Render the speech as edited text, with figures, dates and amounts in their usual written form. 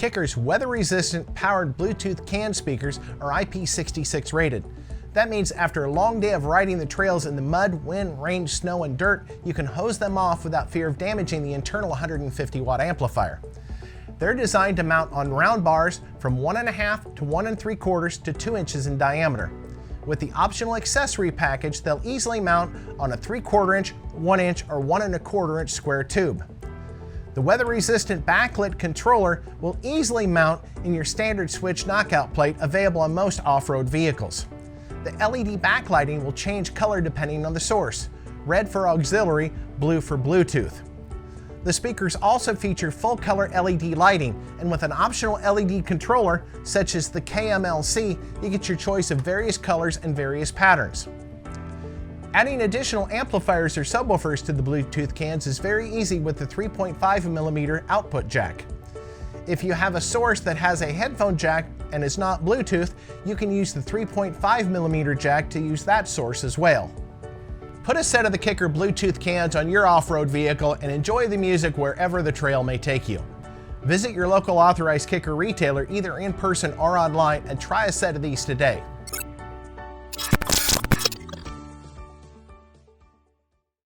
KICKER's weather-resistant powered Bluetooth CAN speakers are IP66 rated. That means after a long day of riding the trails in the mud, wind, rain, snow, and dirt, you can hose them off without fear of damaging the internal 150-watt amplifier. They're designed to mount on round bars from 1.5 to 1 3/4 to 2 inches in diameter. With the optional accessory package, they'll easily mount on a 3/4 inch, 1 inch, or 1 1/4 inch square tube. The weather-resistant backlit controller will easily mount in your standard switch knockout plate available on most off-road vehicles. The LED backlighting will change color depending on the source: red for auxiliary, blue for Bluetooth. The speakers also feature full-color LED lighting, and with an optional LED controller, such as the KMLC, you get your choice of various colors and various patterns. Adding additional amplifiers or subwoofers to the Bluetooth cans is very easy with the 3.5mm output jack. If you have a source that has a headphone jack and is not Bluetooth, you can use the 3.5mm jack to use that source as well. Put a set of the KICKER Bluetooth cans on your off-road vehicle and enjoy the music wherever the trail may take you. Visit your local authorized KICKER retailer either in person or online and try a set of these today.